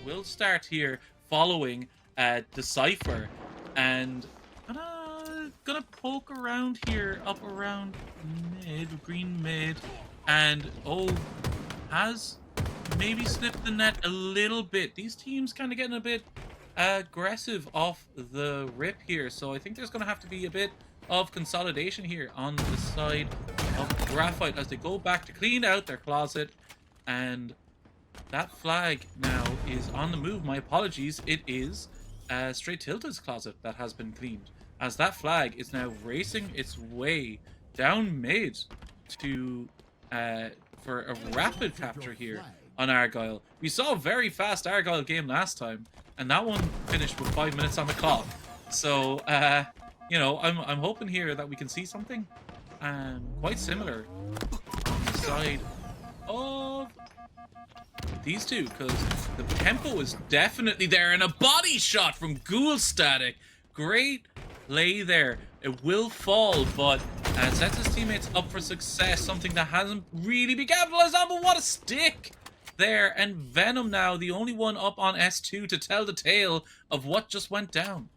will start here following Decipher, and gonna poke around here, up around mid, green mid, and has maybe slipped the net a little bit. These teams kind of getting a bit aggressive off the rip here, so I think there's gonna have to be a bit of consolidation here on the side of Graphite as they go back to clean out their closet. And that flag now is on the move. My apologies, it is Str8 Tilted's closet that has been cleaned, as that flag is now racing its way down mid to for a rapid capture here on Argyle. We saw a very fast Argyle game last time, and that one finished with 5 minutes on the clock. So you know, I'm hoping here that we can see something quite similar on the side of these two, because the tempo is definitely there, and a body shot from Ghoul Static. Great play there. It will fall, but sets his teammates up for success, something that hasn't really been capitalized on. But what a stick there, and Venom now the only one up on S2 to tell the tale of what just went down.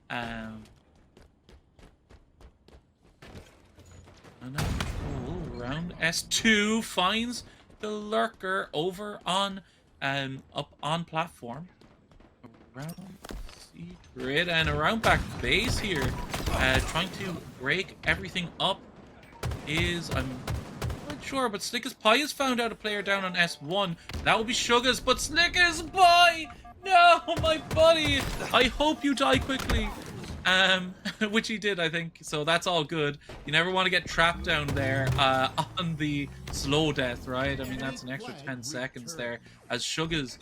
And around S2 finds the lurker over on up on platform, around secret, and around back base here, trying to break everything up is, I'm not sure, but Slick as Pie has found out a player down on S1. That will be Sugas, but Slick as Pie, no, my buddy, I hope you die quickly. Which he did, I think, so that's all good. You never want to get trapped down there on the slow death, right? I mean, that's an extra 10 seconds there, as Sugas,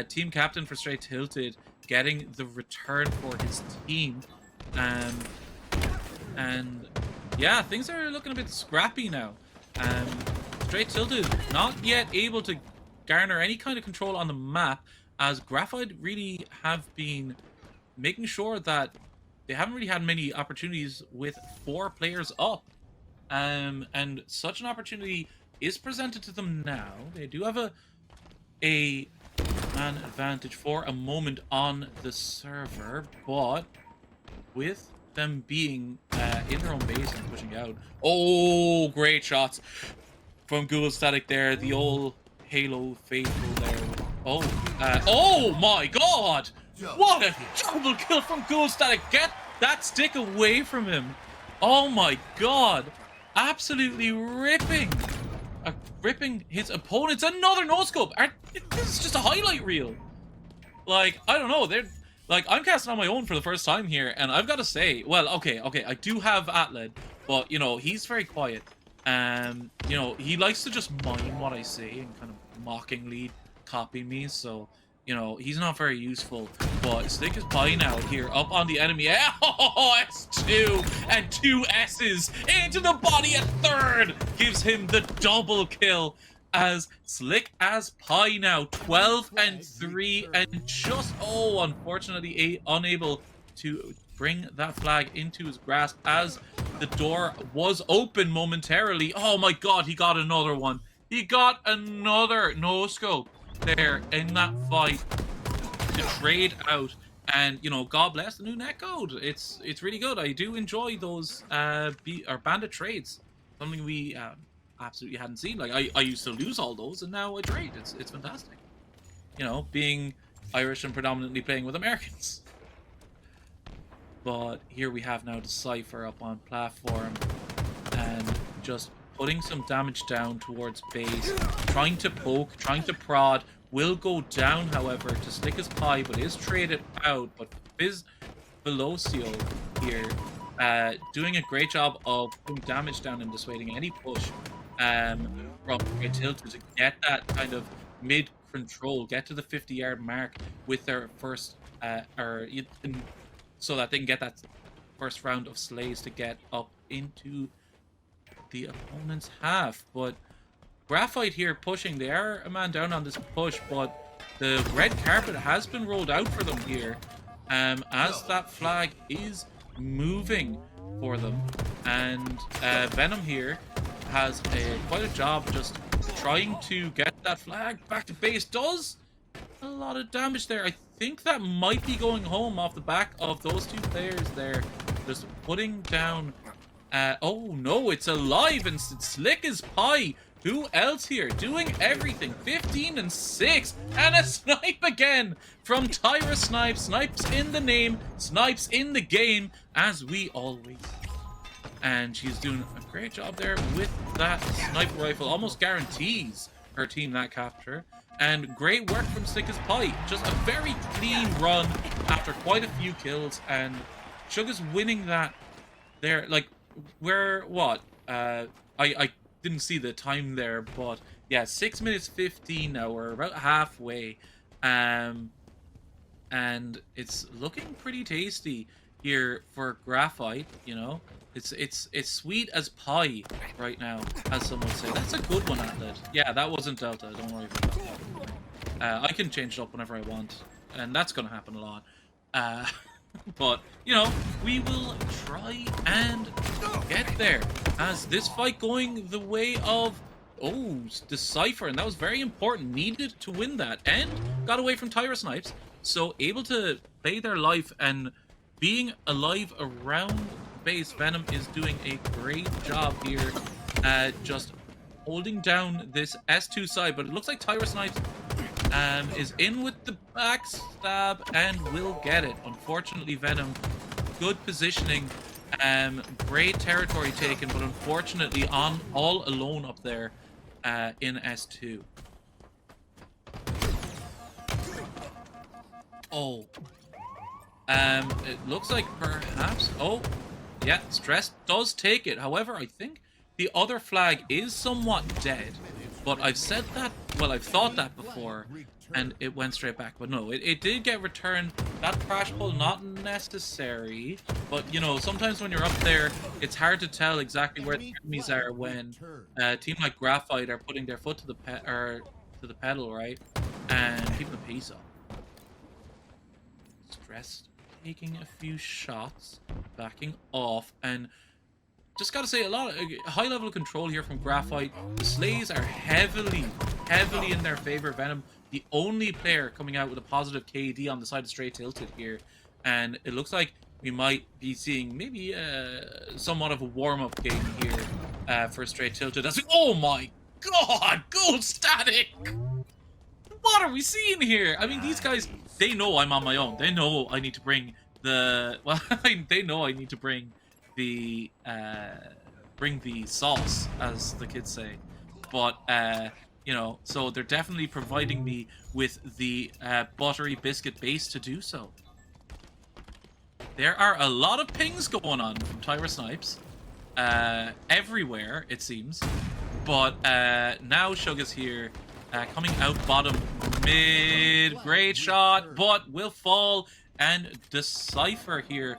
team captain for Str8 Tilted, getting the return for his team. And yeah, things are looking a bit scrappy now. Str8 Tilted not yet able to garner any kind of control on the map, as Graphite really have been making sure that they haven't really had many opportunities with 4 players up. And such an opportunity is presented to them now. They do have a man advantage for a moment on the server, but with them being in their own base and pushing out. Oh, great shots from Ghoul Static there. The old Halo faithful there. Oh my god! What a double kill from Ghoul Static! Get that stick away from him! Oh my god! Absolutely ripping his opponents. Another no-scope! This is just a highlight reel! Like, I don't know, they're... Like, I'm casting on my own for the first time here, and I've got to say... Well, okay, I do have Atled, but, you know, he's very quiet. You know, he likes to just mime what I say and kind of mockingly copy me, so... You know, he's not very useful, but Slick is Pie now here up on the enemy. Oh, S2 and 2 S's into the body. A third gives him the double kill, as Slick as Pie now 12 and 3, and just unfortunately unable to bring that flag into his grasp, as the door was open momentarily. Oh my god, he got another one. He got another no scope there in that fight to trade out. And you know, God bless the new netcode. It's really good. I do enjoy those bandit trades, something we absolutely hadn't seen. Like, I used to lose all those, and now I trade. It's fantastic, you know, being Irish and predominantly playing with Americans. But here we have now Decipher up on platform and just putting some damage down towards base, trying to poke, trying to prod. Will go down, however, to Slick as Pie, but is traded out. But Fizz Velocio here doing a great job of putting damage down and dissuading any push from Str8 Tilted to get that kind of mid control, get to the 50-yard mark with their first so that they can get that first round of slays to get up into the opponent's half. But Graphite here pushing. They are a man down on this push, but the red carpet has been rolled out for them here, as that flag is moving for them. And Venom here has quite a job just trying to get that flag back to base. Does a lot of damage there. I think that might be going home off the back of those two players there. Just putting down... oh no, it's alive and it's slick as pie. Who else here? Doing everything. 15 and 6. And a snipe again from Tyra Snipes. Snipes in the name. Snipes in the game. As we always. And she's doing a great job there with that sniper rifle. Almost guarantees her team that capture. And great work from Slick as Pie. Just a very clean run after quite a few kills. And Sugar's winning that there. Like, we're what? I didn't see the time there, but yeah, 6 minutes 15 now. We're about halfway. And it's looking pretty tasty here for Graphite, you know. It's sweet as pie right now, as some would say. That's a good one, Atlet. Yeah, that wasn't Delta. Don't worry about that. I can change it up whenever I want, and that's going to happen a lot. But, you know, we will try and get there. As this fight going the way of, oh, Decipher, and that was very important. Needed to win that, and got away from Tyra Snipes. So able to play their life, and being alive around base. Venom is doing a great job here at just holding down this S2 side, but it looks like Tyra Snipes is in with the backstab and will get it. Unfortunately, Venom, good positioning, great territory taken, but unfortunately on all alone up there in S2. Oh. It looks like perhaps... Oh, yeah, Stress does take it. However, I think the other flag is somewhat dead. But I've said that... Well, I've thought that before, and it went straight back. But no, it did get returned. That crash pull, not necessary. But, you know, sometimes when you're up there, it's hard to tell exactly where the enemies are when a team like Graphite are putting their foot to the pedal, right? And keeping the pace up. Stress taking a few shots, backing off, and just gotta say, a lot of high level control here from Graphite. The slays are heavily in their favor. Venom, the only player coming out with a positive KD on the side of Str8 Tilted here, and it looks like we might be seeing maybe somewhat of a warm-up game here for Str8 Tilted. That's oh my god, gold static! What are we seeing here? I mean, these guys, they know I'm on my own. They know I need to bring the... Well, they know I need to bring the sauce, as the kids say. But, you know, so they're definitely providing me with the buttery biscuit base to do so. There are a lot of pings going on from Tyra Snipes. Everywhere, it seems. But now Suga's here. Coming out bottom mid, great shot, but will fall, and Decipher here.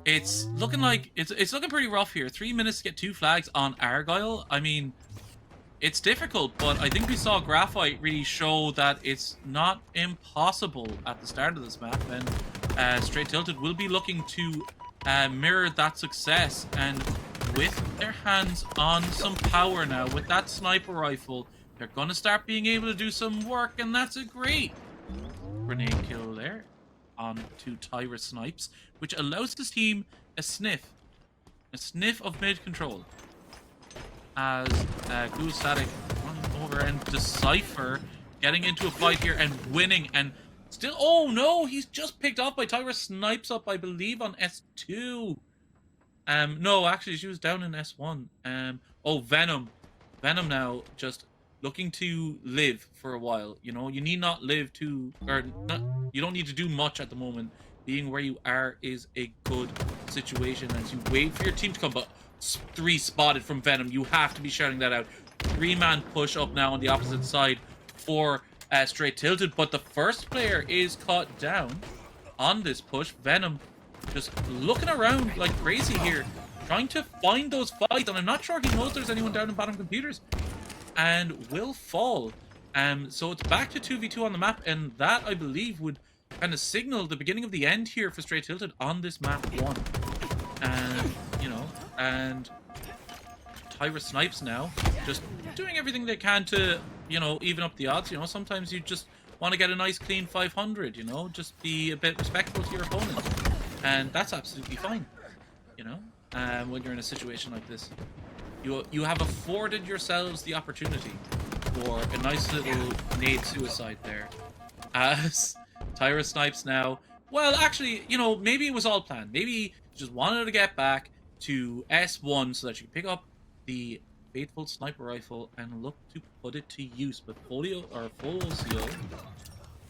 It's looking like it's looking pretty rough here. 3 minutes to get 2 flags on Argyle. I mean, it's difficult, but I think we saw Graphite really show that it's not impossible at the start of this map, and Str8 Tilted will be looking to mirror that success, and with their hands on some power now, with that sniper rifle, they're going to start being able to do some work, and that's a great grenade kill there on to Tyra Snipes, which allows this team a sniff of mid control. As Glue Static running over, and Decipher getting into a fight here and winning, and still, oh no, he's just picked off by Tyra Snipes up, I believe, on S2. No, actually, she was down in S1. Oh, Venom now just looking to live for a while. You know, you need not live too, or not, you don't need to do much at the moment. Being where you are is a good situation as you wait for your team to come. But 3 spotted from Venom. You have to be shouting that out. 3-man push up now on the opposite side for Str8 Tilted. But the first player is caught down on this push. Venom just looking around like crazy here, trying to find those fights. And I'm not sure he knows there's anyone down in bottom computers. And will fall. So it's back to 2v2 on the map, and that, I believe, would kind of signal the beginning of the end here for Str8 Tilted on this map 1. And, you know, and Tyra Snipes now just doing everything they can to, you know, even up the odds. You know, sometimes you just want to get a nice clean 500, you know, just be a bit respectful to your opponent. And that's absolutely fine, you know, when you're in a situation like this. You have afforded yourselves the opportunity for a nice little nade suicide there. As Tyra snipes now. Well, actually, you know, maybe it was all planned. Maybe you just wanted to get back to S1 so that you can pick up the faithful sniper rifle and look to put it to use. But Folio or Folosio.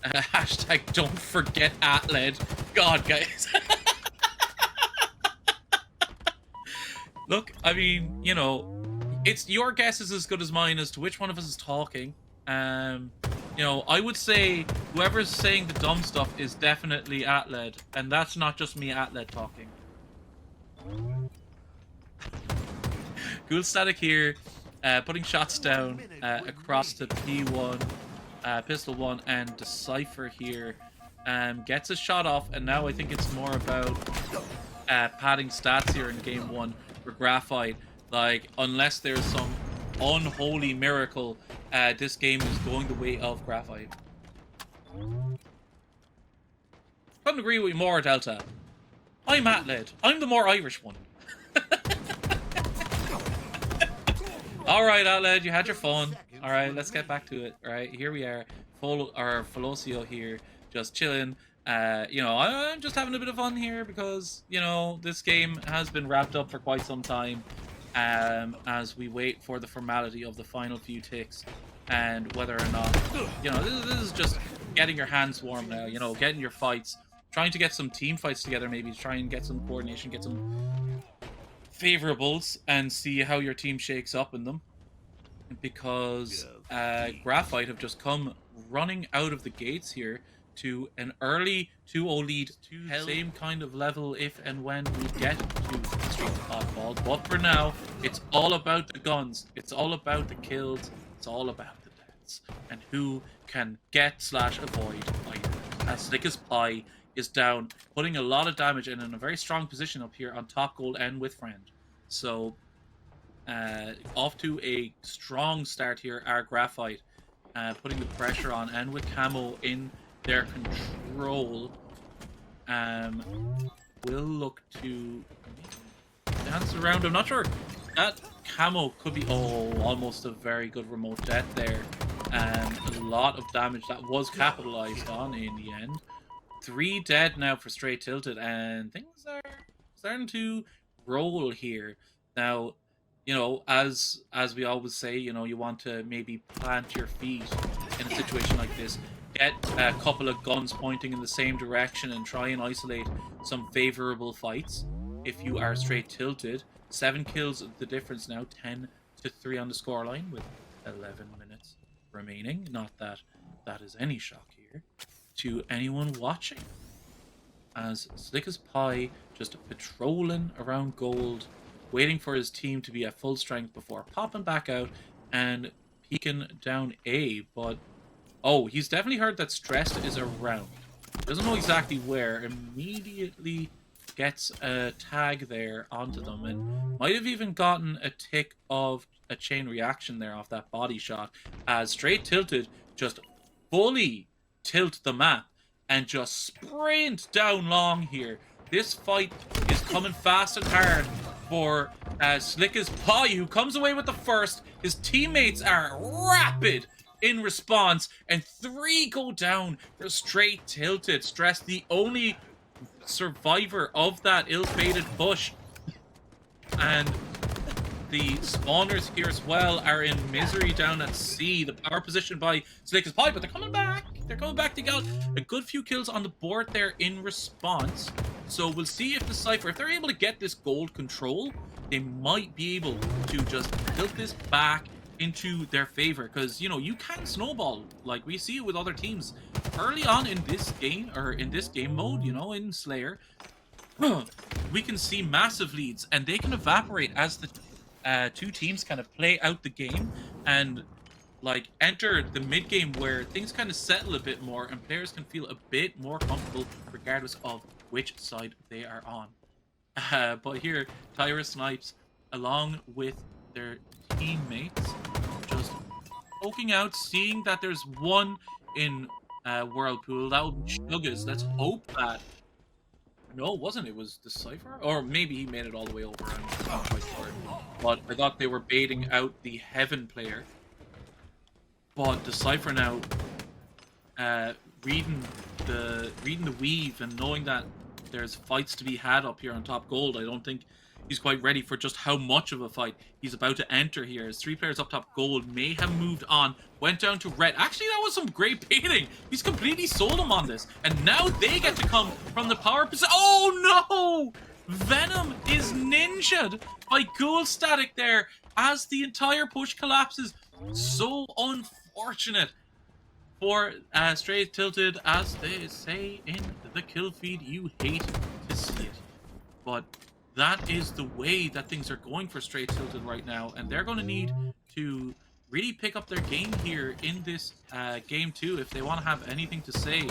Hashtag don't forget Atled. God, guys. Look, I mean, you know, it's your guess is as good as mine as to which one of us is talking. You know, I would say whoever's saying the dumb stuff is definitely Atled, and that's not just me Atled talking. Ghoul Static here, putting shots down across to P1, Pistol 1, and Decipher here. Gets a shot off, and now I think it's more about padding stats here in game 1 for Graphite. Like, unless there's some unholy miracle, this game is going the way of Graphite. Couldn't agree with you more, Delta. I'm Atled. I'm the more Irish one. Alright, Atled, you had your fun. Alright, let's get back to it. Alright, here we are. Folosio here, just chilling. You know, I'm just having a bit of fun here because, you know, this game has been wrapped up for quite some time. As we wait for the formality of the final few ticks and whether or not, you know, this is just getting your hands warm now, you know, getting your fights, trying to get some team fights together, maybe try and get some coordination, get some favorables and see how your team shakes up in them, because Graphite have just come running out of the gates here to an early 2-0 lead to same kind of level if and when we get to Street Oddball. But for now, it's all about the guns, it's all about the kills, it's all about the deaths, and who can get/avoid either. As Slick as Pie is down, putting a lot of damage and in a very strong position up here on top gold and with friend. So off to a strong start here are Graphite, putting the pressure on, and with Camo in their control, will look to dance around. I'm not sure. That Camo could be, almost a very good remote death there. A lot of damage that was capitalized on in the end. 3 dead now for Str8 Tilted, and things are starting to roll here. Now, you know, as we always say, you know, you want to maybe plant your feet in a situation like this. Get a couple of guns pointing in the same direction and try and isolate some favorable fights. If you are Str8 Tilted, 7 kills the difference now, 10-3 on the scoreline with 11 minutes remaining. Not that that is any shock here to anyone watching. As Slick as Pie just patrolling around gold, waiting for his team to be at full strength before popping back out and peeking down A, but oh, he's definitely heard that Str8 is around. Doesn't know exactly where. Immediately gets a tag there onto them, and might have even gotten a tick of a chain reaction there off that body shot, as Str8 Tilted just fully tilt the map and just sprint down long here. This fight is coming fast and hard for Slick as Pie, who comes away with the first. His teammates are rapid in response, and 3 go down for Str8 Tilted. Stress, the only survivor of that ill-fated push. And the spawners here as well are in misery down at C. The power position by Slick as Pie, but they're coming back. They're coming back to get a good few kills on the board there in response. So we'll see if Decipher, if they're able to get this gold control, they might be able to just tilt this back into their favor, because, you know, you can snowball like we see it with other teams early on in this game, or in this game mode, you know, in Slayer. We can see massive leads, and they can evaporate as the 2 teams kind of play out the game and like enter the mid game, where things kind of settle a bit more and players can feel a bit more comfortable regardless of which side they are on. But here Tyra snipes along with their teammates, just poking out, seeing that there's one in Whirlpool. That would be Sugas. Let's hope that... No, it wasn't. It was Decipher? Or maybe he made it all the way over. I'm not quite sure. But I thought they were baiting out the Heaven player. But Decipher now, reading the weave and knowing that there's fights to be had up here on top gold, I don't think he's quite ready for just how much of a fight he's about to enter here. As 3 players up top gold may have moved on, went down to red. Actually, that was some great baiting. He's completely sold him on this. And now they get to come from the power position. Oh no! Venom is ninja'd by Ghoul Static there as the entire push collapses. So unfortunate for Str8 Tilted, as they say in the kill feed. You hate to see it, but that is the way that things are going for Str8 Tilted right now, and they're going to need to really pick up their game here in this game 2 if they want to have anything to say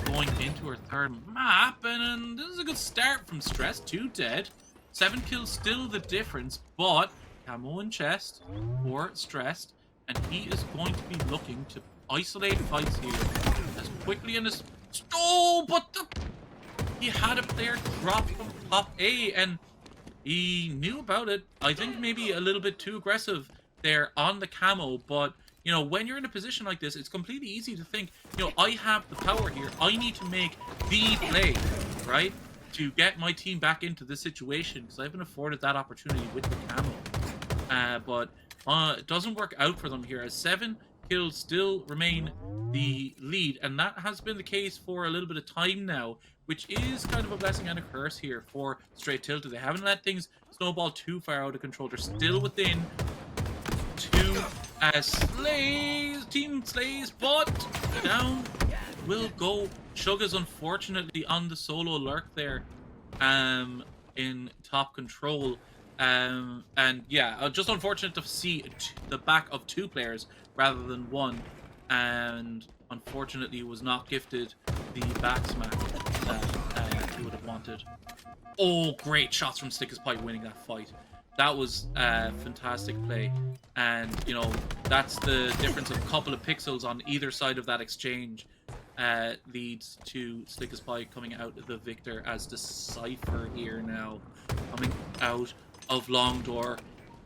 going into our third map. And this is a good start from Stress. 2 dead, 7 kills, still the difference, but camo and chest for Stressed, and he is going to be looking to isolate fights here as quickly and as... Oh, but he had a player drop from top A, and he knew about it. I think maybe a little bit too aggressive there on the camo, but, you know, when you're in a position like this, it's completely easy to think, you know, I have the power here. I need to make the play, right, to get my team back into this situation, because I've been afforded that opportunity with the camo. But it doesn't work out for them here, as 7 kills still remain the lead, and that has been the case for a little bit of time now, which is kind of a blessing and a curse here for Str8 Tilted. They haven't let things snowball too far out of control. They're still within 2 team slays, but down will go Sugas, unfortunately, on the solo lurk there in top control. And yeah, just unfortunate to see the back of 2 players rather than 1, and unfortunately was not gifted the back smack that he would have wanted. Oh, great shots from Stickers Pipe winning that fight. That was a fantastic play, and you know, that's the difference of a couple of pixels on either side of that exchange leads to Stickers Pipe coming out the victor, as Decipher here now coming out of long door,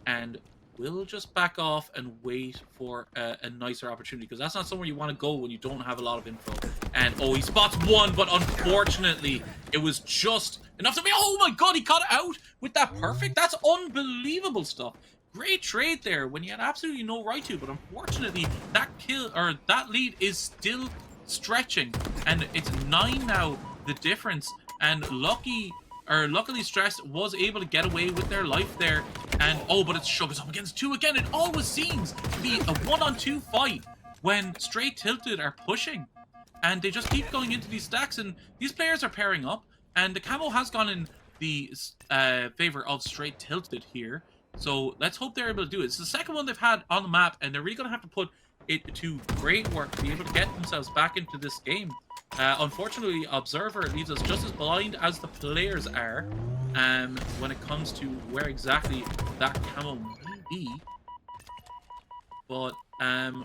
and we'll just back off and wait for a nicer opportunity, because that's not somewhere you want to go when you don't have a lot of info. And oh, he spots 1, but unfortunately it was just enough to be... Oh my god, he got out with that perfect. That's unbelievable stuff. Great trade there when you had absolutely no right to, but unfortunately that kill, or that lead, is still stretching, and it's 9 now, the difference. And luckily Stressed was able to get away with their life there. And oh, but it's Sugas up against 2 again. It always seems to be a 1-on-2 fight when Str8 Tilted are pushing, and they just keep going into these stacks, and these players are pairing up, and the camo has gone in the favor of Str8 Tilted here. So let's hope they're able to do it. It's the second one they've had on the map, and they're really going to have to put it to great work to be able to get themselves back into this game. Unfortunately, Observer leaves us just as blind as the players are when it comes to where exactly that camo may be. But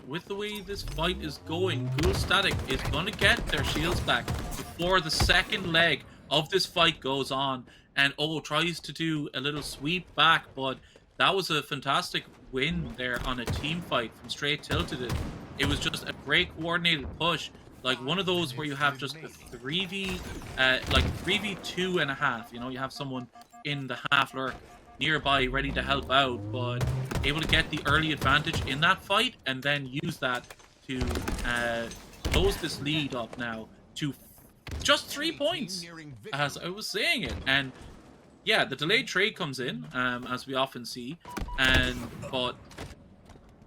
with the way this fight is going, Ghoul Static is going to get their shields back before the second leg of this fight goes on. And oh, tries to do a little sweep back, but that was a fantastic win there on a team fight from Str8 Tilted. It was just a great coordinated push, like one of those where you have just a 3v, like 3v2.5. You know, you have someone in the half lurk nearby ready to help out, but able to get the early advantage in that fight and then use that to close this lead up now to just 3 points, as I was saying it. And yeah, the delayed trade comes in, as we often see, but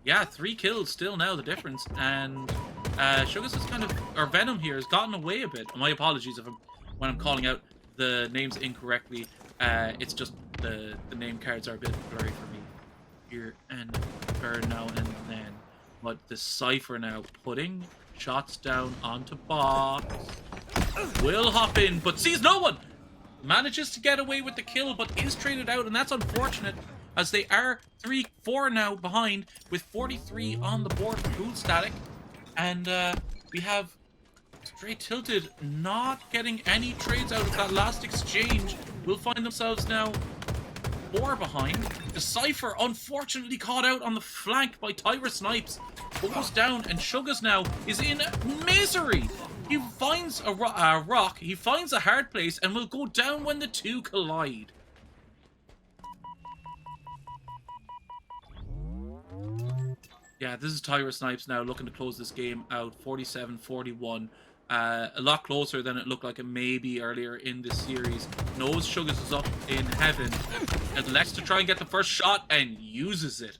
yeah, 3 kills still now the difference, and Sugas has kind of, or Venom here, has gotten away a bit. My apologies when I'm calling out the names incorrectly. It's just the name cards are a bit blurry for me here and there now and then. But the Cypher now putting shots down onto box. Will hop in, but sees no one. Manages to get away with the kill, but is traded out, and that's unfortunate, as they are 3-4 now behind with 43 on the board for Ghoul Static. And we have Str8 Tilted not getting any trades out of that last exchange. Will find themselves now 4 behind. The Cypher unfortunately caught out on the flank by Tyra Snipes. Goes down, and Sugas now is in misery. He finds a rock, he finds a hard place, and will go down when the two collide. Yeah, this is Tyra Snipes now looking to close this game out, 47-41. A lot closer than it looked like it may be earlier in this series. Knows Sugas is up in heaven, and elects to try and get the first shot, and uses it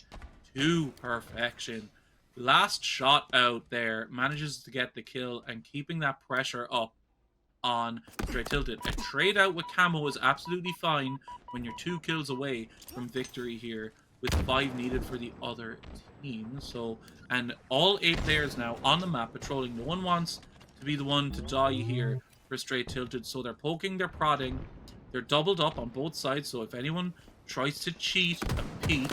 to perfection. Last shot out there, manages to get the kill, and keeping that pressure up on Str8 Tilted. A trade out with Camo is absolutely fine when you're 2 kills away from victory here, with 5 needed for the other team. So, and all 8 players now on the map patrolling. No one wants to be the one to die here for Str8 Tilted, so they're poking, they're prodding, they're doubled up on both sides. So if anyone tries to cheat a peek,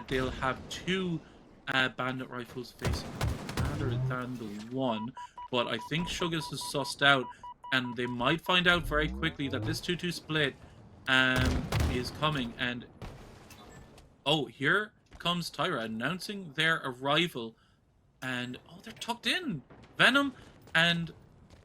they'll have 2 bandit rifles facing rather than the one. But I think Sugas is sussed out, and they might find out very quickly that this 2-2 split is coming. And oh, here comes Tyra announcing their arrival, and oh, they're tucked in. Venom and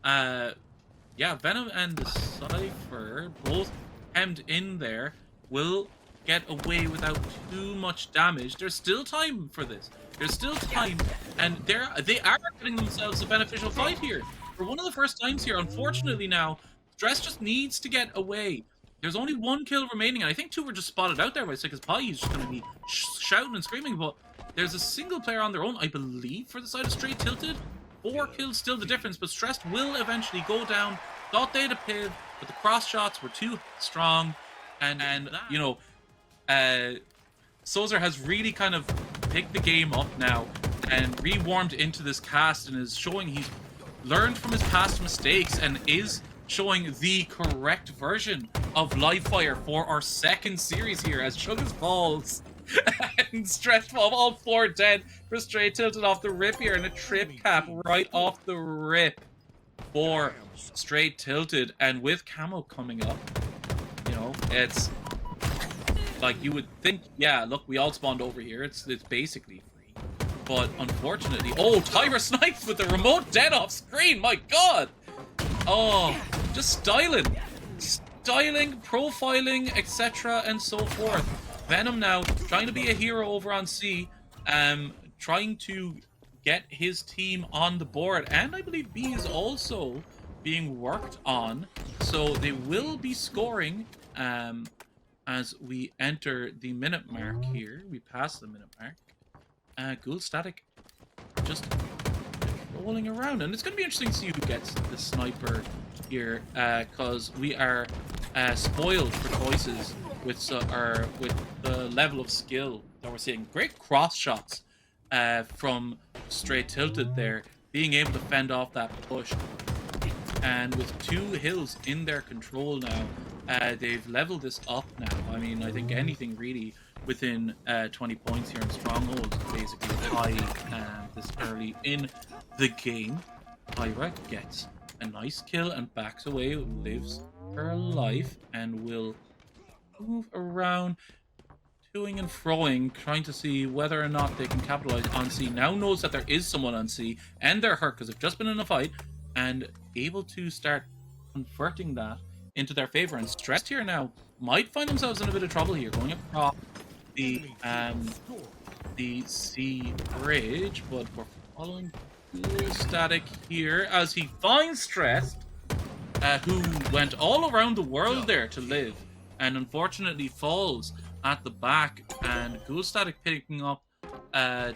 Venom and the Cypher both hemmed in there, will get away without too much damage. There's still time for this. There's still time, and they are getting themselves a beneficial fight here. For one of the first times here, unfortunately now, Str8 just needs to get away. There's only 1 kill remaining, and I think 2 were just spotted out there by Sick as Pie. He's just going to be shouting and screaming, but there's a single player on their own, I believe, for the side of Str8 Tilted. 4 kills still the difference, but Str8 will eventually go down. Thought they had a piv, but the cross shots were too strong, and you know, Sozer has really kind of picked the game up now and re-warmed into this cast, and is showing he's learned from his past mistakes and is showing the correct version of live fire for our second series here as Sugas falls and Stretch Bomb, all 4 dead for Str8 Tilted off the rip here, and a trip cap right off the rip for Str8 Tilted. And with Camo coming up, you know, it's like you would think, yeah, look, we all spawned over here, it's basically free. But unfortunately, oh, Tyra Snipes with the remote dead off screen, my god! Oh, just styling, profiling, etc. and so forth. Venom now trying to be a hero over on C, trying to get his team on the board, and I believe B is also being worked on, so they will be scoring as we enter the minute mark here. We pass the minute mark. Ghoul Static just rolling around, and it's going to be interesting to see who gets the sniper here, because we are spoiled for choices with the level of skill that we're seeing. Great cross shots from Str8 Tilted there, being able to fend off that push, and with 2 hills in their control now, they've leveled this up now. I mean, I think anything really within 20 points here in Stronghold is basically high this early in the game. Tyra gets a nice kill and backs away, lives her life, and will move around, toing and froing, trying to see whether or not they can capitalize on C. Now knows that there is someone on C, and they're hurt because they've just been in a fight, and able to start converting that into their favor. And Str8 here now might find themselves in a bit of trouble here, going across the C bridge, but we're following Ghoul Static here as he finds Str8, who went all around the world there to live, and unfortunately falls at the back. And Ghoul Static picking up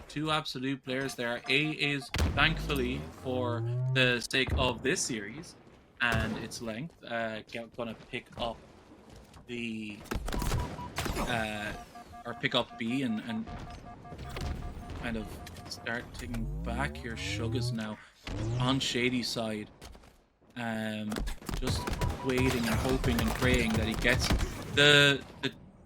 2 absolute players there. A is, thankfully, for the sake of this series and its length, gonna pick up the or pick up B and kind of start taking back here. Sugas now on Shady side, just waiting and hoping and praying that he gets the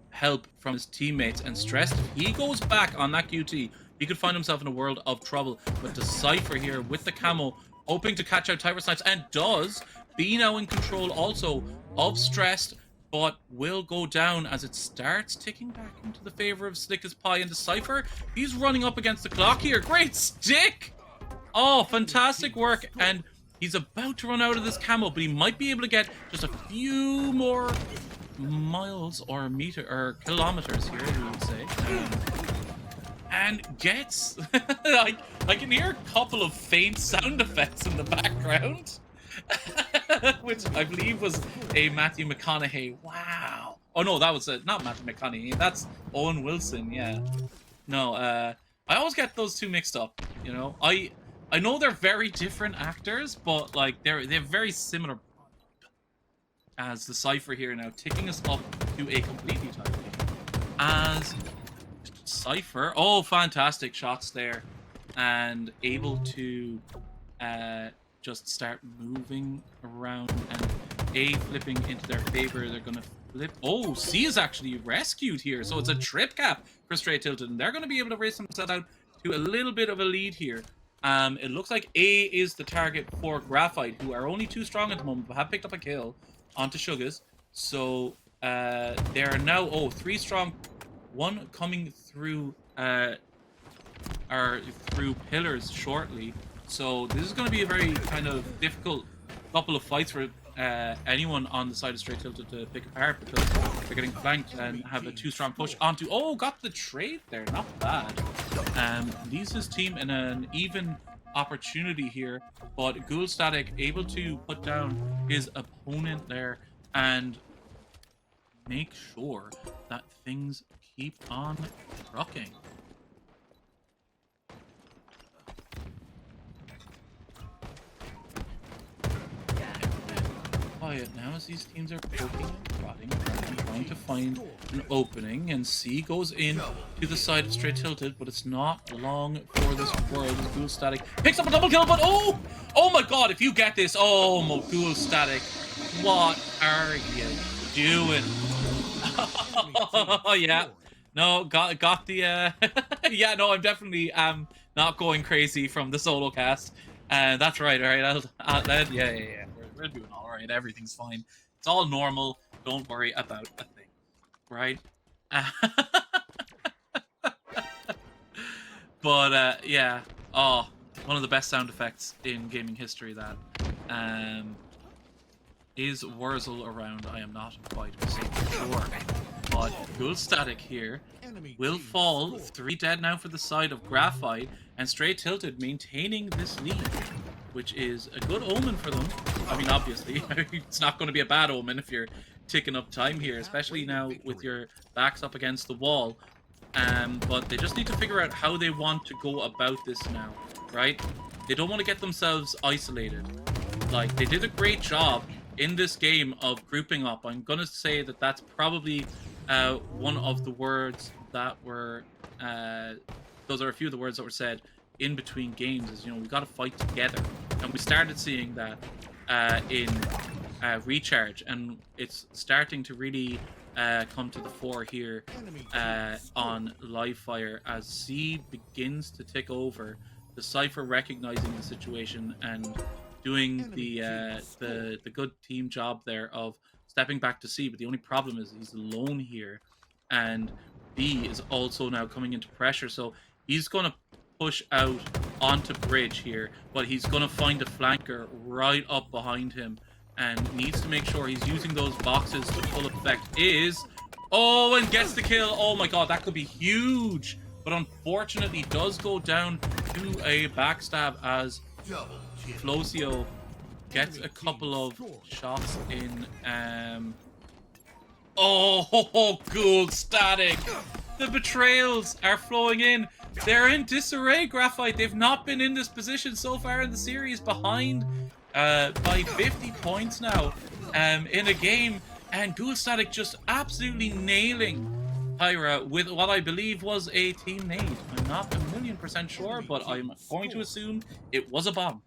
help from his teammates. And Stressed, if he goes back on that QT, he could find himself in a world of trouble. But the Cypher here with the camo hoping to catch out Tiger Snipes, and does. Be now in control also of Stressed, but will go down as it starts ticking back into the favor of Slick as Pie and the Cypher. He's running up against the clock here. Great stick! Oh, fantastic work. And he's about to run out of this camo, but he might be able to get just a few more miles or kilometers here, we would say. And gets... I can hear a couple of faint sound effects in the background. Which I believe was a Matthew McConaughey. Wow. Oh no, that was not Matthew McConaughey. That's Owen Wilson. Yeah. No. I always get those two mixed up. You know. I know they're very different actors, but like they're very similar. As the Cypher here now taking us up to a completely tied game. As Cypher. Oh, fantastic shots there, and able to. Just start moving around and flipping into their favor. They're gonna flip. Oh, C is actually rescued here, so it's a trip cap for Str8 Tilted, and they're gonna be able to race themselves out to a little bit of a lead here. It looks like A is the target for Graphite, who are only 2 strong at the moment, but have picked up a kill onto Sugas. So they are now 3 strong. 1 coming through through pillars shortly. So this is going to be a very kind of difficult couple of fights for anyone on the side of Str8 Tilted to pick apart, because they're getting flanked and have a 2 strong push onto... Oh, got the trade there. Not bad. Leaves his team in an even opportunity here, but Ghoul Static able to put down his opponent there and make sure that things keep on trucking. Quiet now as these teams are poking and prodding and trying to find an opening, and C goes in to the side of Str8 Tilted, but it's not long for this world as Ghoul Static picks up a double kill, but oh my god, if you get this, Ghoul Static, what are you doing? Oh yeah, no, got the yeah, no, I'm definitely not going crazy from the solo cast, and that's right, all right, yeah. We're doing all right. Everything's fine. It's all normal. Don't worry about a thing, right? But yeah. Oh, one of the best sound effects in gaming history. That is Wurzel around. I am not quite sure, but Ghoul Static here will fall. 3 dead now for the side of Graphite, and Str8 Tilted maintaining this lead, which is a good omen for them. I mean, obviously, it's not going to be a bad omen if you're ticking up time here, especially now with your backs up against the wall. But they just need to figure out how they want to go about this now, right? They don't want to get themselves isolated. Like, they did a great job in this game of grouping up. I'm going to say that that's probably one of the words that were... those are a few of the words that were said in between games, is, you know, we got to fight together. And we started seeing that in Recharge, and it's starting to really come to the fore here on Livefire as C begins to tick over. The Cypher recognizing the situation and doing the good team job there of stepping back to C, but the only problem is he's alone here, and B is also now coming into pressure, so he's going to push out onto bridge here, but he's going to find a flanker right up behind him and needs to make sure he's using those boxes to full effect. And gets the kill. Oh my god, that could be huge, but unfortunately does go down to a backstab as Flocio gets a couple of shots in. Ghoul Static. The betrayals are flowing in. They're in disarray, Graphite. They've not been in this position so far in the series, behind by 50 points now in a game. And Ghoul Static just absolutely nailing Pyra with what I believe was a team nade. I'm not 1,000,000% sure, but I'm going to assume it was a bonk.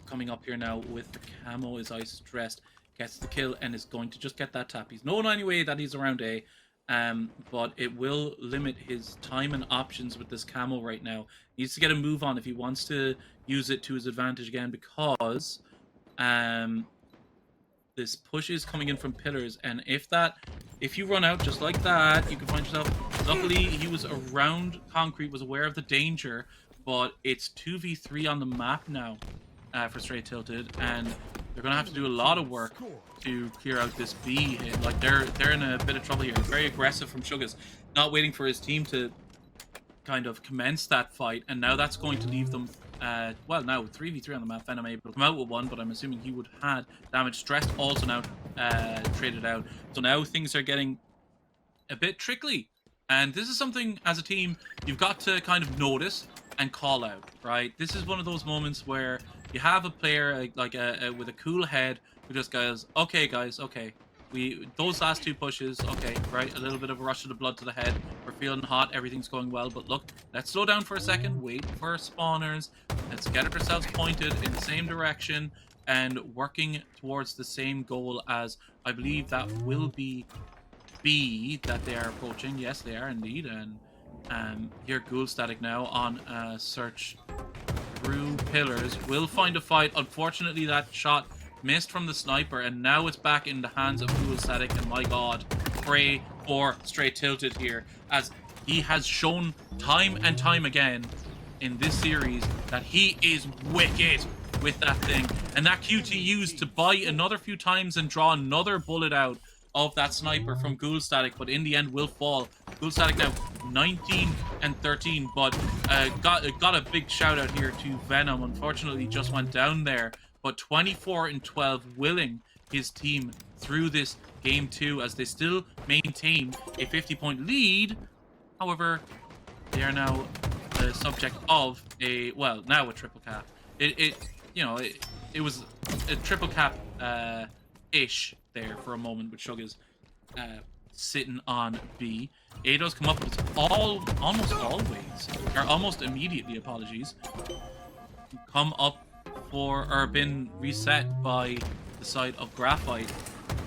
Coming up here now with the camo is Ice Stressed, gets the kill and is going to just get that tap. He's known anyway that he's around A, But it will limit his time and options with this camo right now. He needs to get a move on if he wants to use it to his advantage again, because this push is coming in from pillars, and if you run out just like that, you can find yourself. Luckily, he was around concrete, was aware of the danger, but it's 2v3 on the map now for Str8 Tilted, and they're gonna have to do a lot of work to clear out this B hit. Like they're in a bit of trouble here. Very aggressive from Sugas, not waiting for his team to kind of commence that fight, and now that's going to leave them. Well, now 3v3 on the map. Venom able to come out with one, but I'm assuming he would have had damage. Stressed also now traded out. So now things are getting a bit tricky, and this is something as a team you've got to kind of notice and call out, right? This is one of those moments where you have a player like with a cool head who just goes, okay guys, okay, those last two pushes, okay, right, a little bit of a rush of the blood to the head, we're feeling hot, everything's going well, but look, let's slow down for a second, wait for spawners, let's get ourselves pointed in the same direction and working towards the same goal, as I believe that will be B that they are approaching. Yes, they are indeed. And here Ghoul Static now on search through pillars, will find a fight. Unfortunately, that shot missed from the sniper, and now it's back in the hands of Ghoul Static, and my god, pray for Str8 Tilted here, as he has shown time and time again in this series that he is wicked with that thing, and that QT used to buy another few times and draw another bullet out of that sniper from Ghoul Static, but in the end will fall. Ghoul Static now 19 and 13, but got a big shout out here to Venom. Unfortunately, just went down there, but 24 and 12 willing his team through this game 2, as they still maintain a 50-point lead. However, they are now the subject of a, well, now a triple cap. It was a triple cap ish there for a moment, with Sugas sitting on B. A does come up, but it's almost immediately, apologies, come up for, or been reset by the side of Graphite,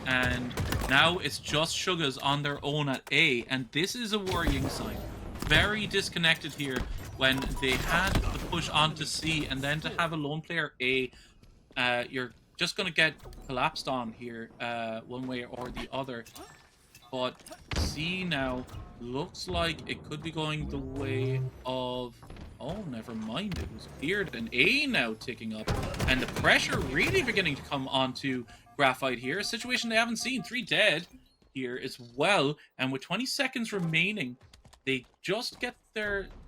and now it's just Sugas on their own at A, and this is a worrying sign. Very disconnected here when they had the push onto C, and then to have a lone player A, you're just going to get collapsed on here one way or the other. But C now looks like it could be going the way of, oh, never mind, it was cleared. And A now ticking up, and the pressure really beginning to come onto Graphite here. A situation they haven't seen. 3 dead here as well, and with 20 seconds remaining, they just get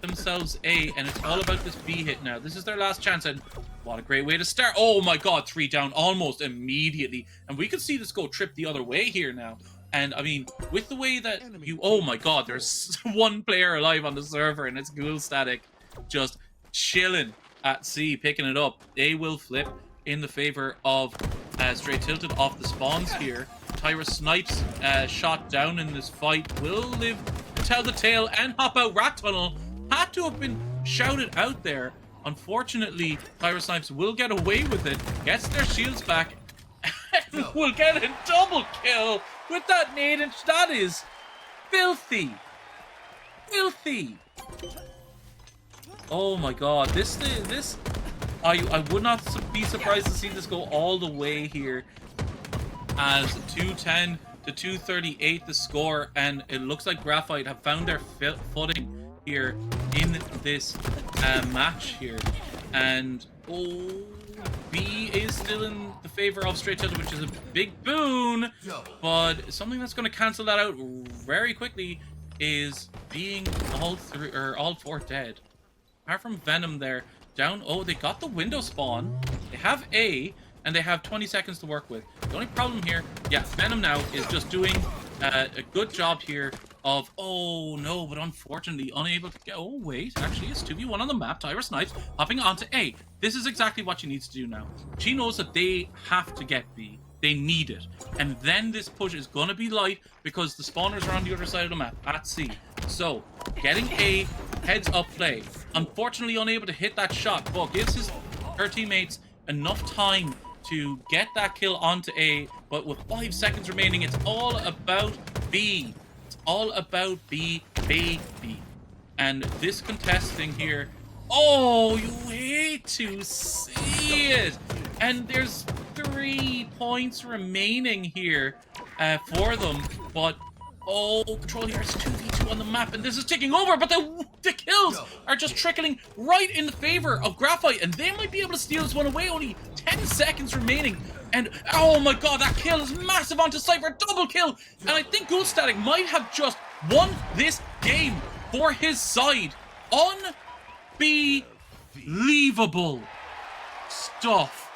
themselves A, and it's all about this B hit now. This is their last chance, and what a great way to start. Oh my god, 3 down almost immediately, and we could see this go trip the other way here now. And I mean, with the way that oh my god, there's one player alive on the server, and it's Ghoul Static just chilling at C, picking it up. They will flip in the favor of Str8 Tilted off the spawns here. Tyra Snipes shot down in this fight will live to tell the tale and hop out. Rat Tunnel had to have been shouted out there. Unfortunately, Tyra Snipes will get away with it, gets their shields back, and will get a double kill with that nade, and that is filthy. Filthy. Oh my god, this I would not be surprised to see this go all the way here, as 210 to 238 the score, and it looks like Graphite have found their footing here in this match here, and B is still in the favor of Str8 Tilted, which is a big boon, but something that's going to cancel that out very quickly is being all 4 dead. Apart from Venom there, down, oh, they got the window spawn, they have A, and they have 20 seconds to work with. The only problem here, yeah, Venom now is just doing a good job here of, oh no, but unfortunately unable to get, oh wait, actually it's 2v1 on the map. Tyra Snipes hopping onto A. This is exactly what she needs to do now. She knows that they have to get B. They need it. And then this push is going to be light because the spawners are on the other side of the map at C. So, getting a heads up play. Unfortunately unable to hit that shot, but gives her teammates enough time to get that kill onto A, but with 5 seconds remaining, it's all about B. It's all about B baby. And this contesting here, oh, you hate to see it. And there's 3 points remaining here for them, but oh, Control here is 2v2 on the map, and this is taking over, but the kills are just trickling right in the favor of Graphite, and they might be able to steal this one away. Only 10 seconds remaining, and oh my god, that kill is massive onto Cypher, double kill, and I think Ghoul Static might have just won this game for his side. Unbelievable stuff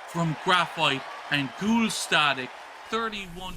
from Graphite and Ghoul Static. 31